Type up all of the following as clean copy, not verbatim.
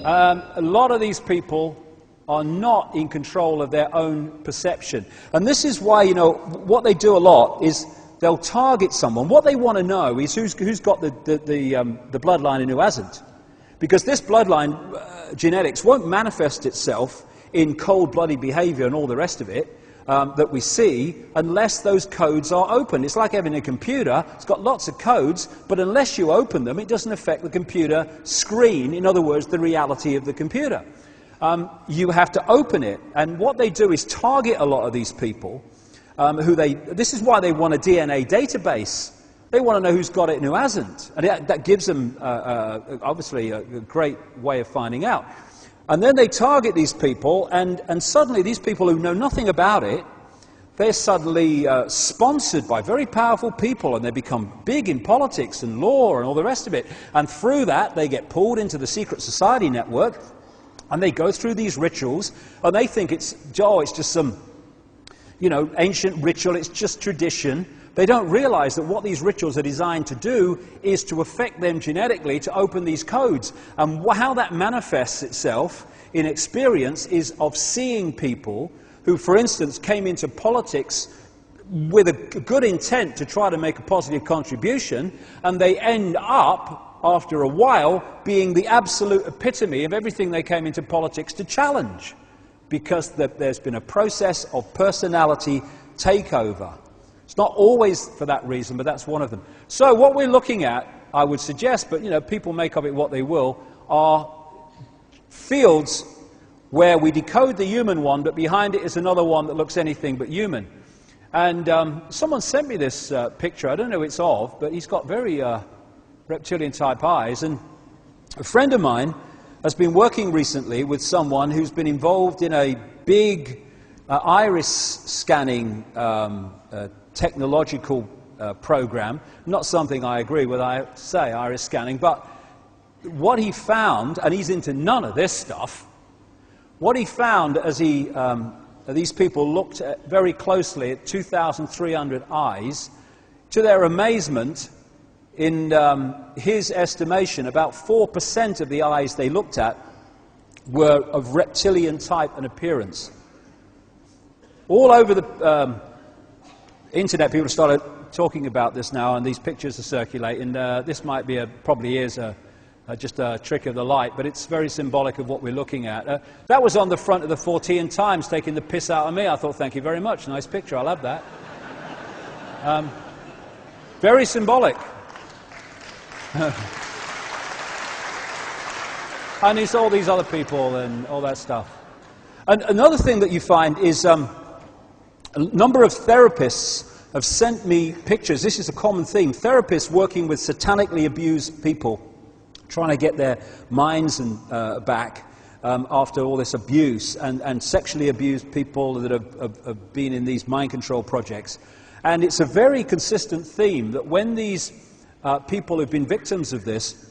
a lot of these people are not in control of their own perception. And this is why, you know, what they do a lot is they'll target someone. What they want to know is who's got the bloodline and who hasn't. Because this bloodline genetics won't manifest itself in cold-blooded behavior and all the rest of it that we see unless those codes are open. It's like having a computer. It's got lots of codes, but unless you open them, it doesn't affect the computer screen. In other words, the reality of the computer. You have to open it. And what they do is target a lot of these people. This is why they want a DNA database. They want to know who's got it and who hasn't. And that gives them, obviously, a great way of finding out. And then they target these people, and suddenly these people who know nothing about it, they're suddenly sponsored by very powerful people, and they become big in politics and law and all the rest of it. And through that, they get pulled into the secret society network, and they go through these rituals, and they think it's just some, you know, ancient ritual, it's just tradition. They don't realize that what these rituals are designed to do is to affect them genetically to open these codes. And how that manifests itself in experience is of seeing people who, for instance, came into politics with a good intent to try to make a positive contribution, and they end up, after a while, being the absolute epitome of everything they came into politics to challenge, because there's been a process of personality takeover. It's not always for that reason, but that's one of them. So what we're looking at, I would suggest, but you know, people make of it what they will, are fields where we decode the human one, but behind it is another one that looks anything but human. And someone sent me this picture. I don't know who it's of, but he's got very reptilian-type eyes. And a friend of mine has been working recently with someone who's been involved in a big iris scanning technological program. Not something I agree with, I have to say, iris scanning, but what he found, and he's into none of this stuff, what he found as these people looked very closely at 2,300 eyes, to their amazement, in his estimation, about 4% of the eyes they looked at were of reptilian type and appearance. All over the internet, people started talking about this now, and these pictures are circulating. This might be probably is just a trick of the light, but it's very symbolic of what we're looking at. That was on the front of the Fortean Times, taking the piss out of me. I thought, thank you very much. Nice picture. I'll have that. Very symbolic. And it's all these other people and all that stuff. And another thing that you find is a number of therapists have sent me pictures. This is a common theme. Therapists working with satanically abused people, trying to get their minds back after all this abuse, and sexually abused people that have been in these mind control projects. And it's a very consistent theme that when these people who've been victims of this,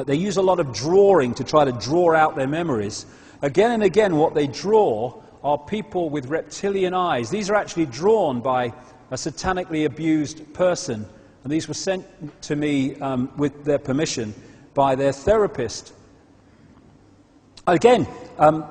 they use a lot of drawing to try to draw out their memories. Again and again, what they draw are people with reptilian eyes. These are actually drawn by a satanically abused person, and these were sent to me with their permission by their therapist. Again, Roman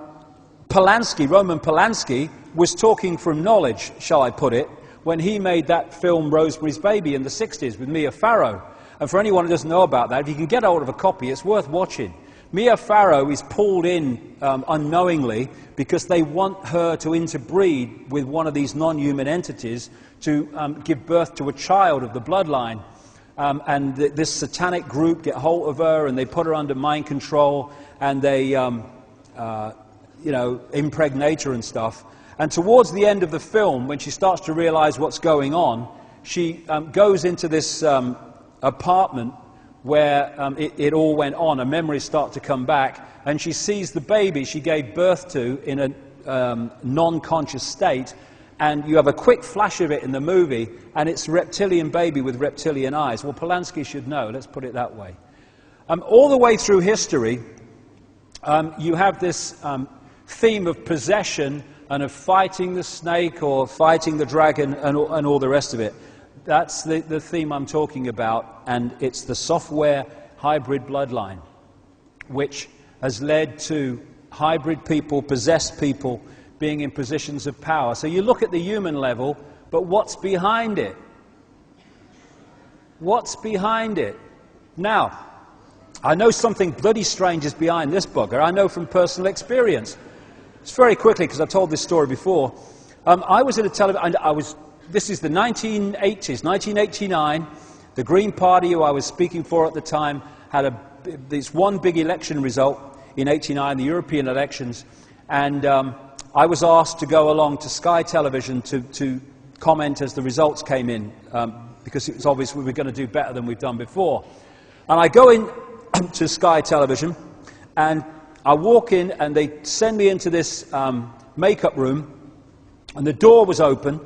Polanski, was talking from knowledge, shall I put it, when he made that film Rosemary's Baby in the 60s with Mia Farrow. And for anyone who doesn't know about that, if you can get hold of a copy, it's worth watching. Mia Farrow is pulled in unknowingly because they want her to interbreed with one of these non-human entities to give birth to a child of the bloodline. And this satanic group get hold of her, and they put her under mind control, and they, impregnate her and stuff. And towards the end of the film, when she starts to realize what's going on, she goes into this apartment where it all went on, and memories start to come back, and she sees the baby she gave birth to in a non-conscious state, and you have a quick flash of it in the movie, and it's a reptilian baby with reptilian eyes. Well, Polanski should know, let's put it that way. All the way through history, you have this theme of possession and of fighting the snake or fighting the dragon and all the rest of it. That's the theme I'm talking about, and it's the software hybrid bloodline, which has led to hybrid people, possessed people, being in positions of power. So you look at the human level, but what's behind it? What's behind it? Now, I know something bloody strange is behind this bugger. I know from personal experience. It's very quickly, because I've told this story before. I was in a television. This is the 1980s, 1989. The Green Party, who I was speaking for at the time, had this one big election result in '89, the European elections, and I was asked to go along to Sky Television to comment as the results came in, because it was obvious we were going to do better than we've done before. And I go in to Sky Television, and I walk in, and they send me into this makeup room, and the door was open,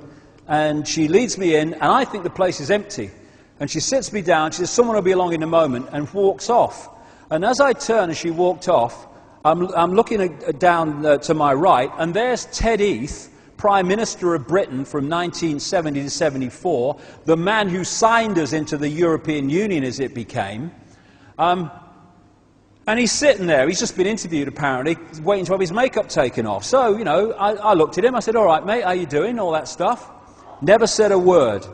and she leads me in, and I think the place is empty. And she sits me down, she says, "Someone will be along in a moment," and walks off. And as I turn, as she walked off, I'm looking down to my right, and there's Ted Heath, Prime Minister of Britain from 1970 to 74, the man who signed us into the European Union as it became. And he's sitting there, he's just been interviewed apparently, waiting to have his makeup taken off. So, you know, I looked at him, I said, "All right, mate, how you doing?" All that stuff. Never said a word.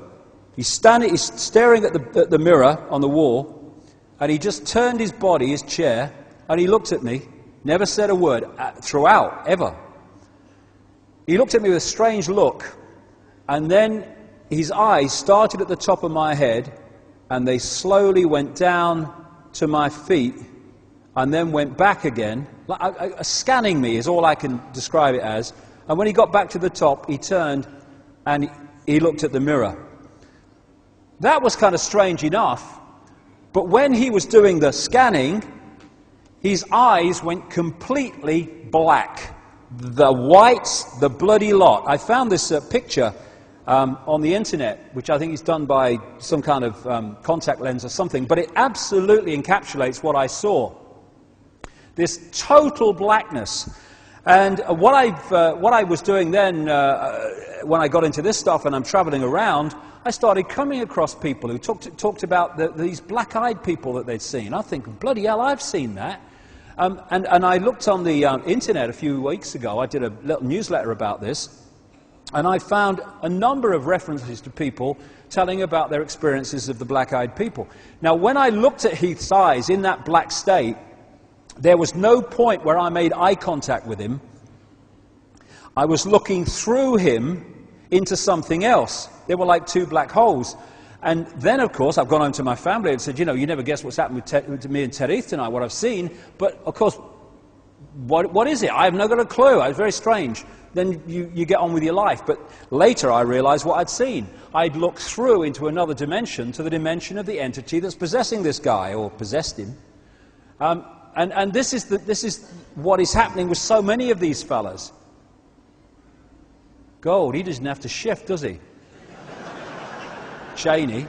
He's staring at the mirror on the wall, and he just turned his body, his chair, and he looked at me, never said a word throughout, ever. He looked at me with a strange look, and then his eyes started at the top of my head, and they slowly went down to my feet, and then went back again. Scanning me is all I can describe it as. And when he got back to the top, he turned, and he looked at the mirror. That was kind of strange enough, but when he was doing the scanning, his eyes went completely black. The whites, the bloody lot. I found this picture on the internet, which I think is done by some kind of contact lens or something, but it absolutely encapsulates what I saw. This total blackness. And what I was doing then, when I got into this stuff and I'm traveling around, I started coming across people who talked about these black-eyed people that they'd seen. I think, bloody hell, I've seen that. And I looked on the internet a few weeks ago. I did a little newsletter about this, and I found a number of references to people telling about their experiences of the black-eyed people. Now, when I looked at Heath's eyes in that black state, there was no point where I made eye contact with him. I was looking through him into something else. They were like two black holes. And then, of course, I've gone home to my family and said, you know, you never guess what's happened with me and Ted Heath tonight, what I've seen. But, of course, what is it? I have not got a clue. It's very strange. Then you get on with your life. But later I realized what I'd seen. I'd looked through into another dimension, to the dimension of the entity that's possessing this guy, or possessed him. And this is what is happening with so many of these fellas. Gold, he doesn't have to shift, does he? Cheney.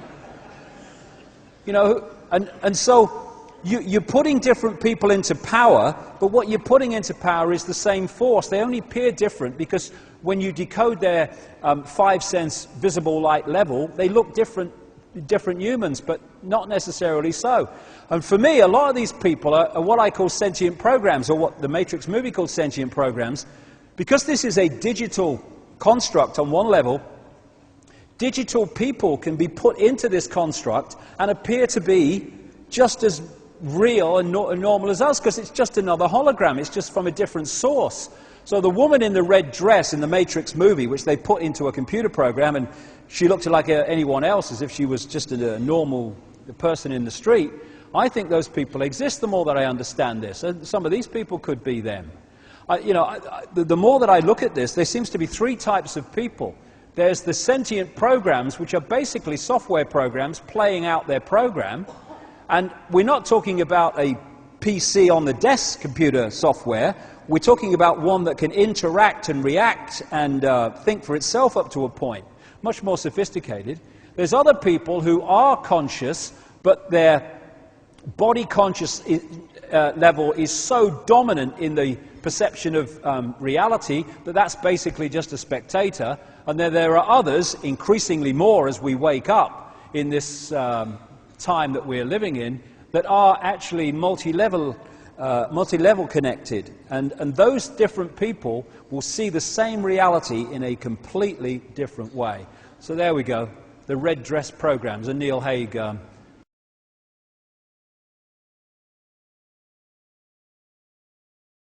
You know, and so you're putting different people into power, but what you're putting into power is the same force. They only appear different because when you decode their 5-sense visible light level, they look different humans, but not necessarily so. And for me, a lot of these people are what I call sentient programs, or what the Matrix movie called sentient programs, because this is a digital construct on one level. Digital people can be put into this construct and appear to be just as real and normal as us, because it's just another hologram. It's just from a different source. So the woman in the red dress in the Matrix movie, which they put into a computer program, and she looked like anyone else, as if she was just a normal person in the street. I think those people exist, the more that I understand this. And some of these people could be them. The more that I look at this, there seems to be three types of people. There's the sentient programs, which are basically software programs playing out their program. And we're not talking about a PC on the desk computer software. We're talking about one that can interact and react and think for itself up to a point. Much more sophisticated. There's other people who are conscious, but their body conscious level is so dominant in the perception of reality that that's basically just a spectator. And then there are others, increasingly more as we wake up in this time that we're living in, that are actually multi-level multi-level connected, and those different people will see the same reality in a completely different way. So there we go, the red dress programs, a Neil Haig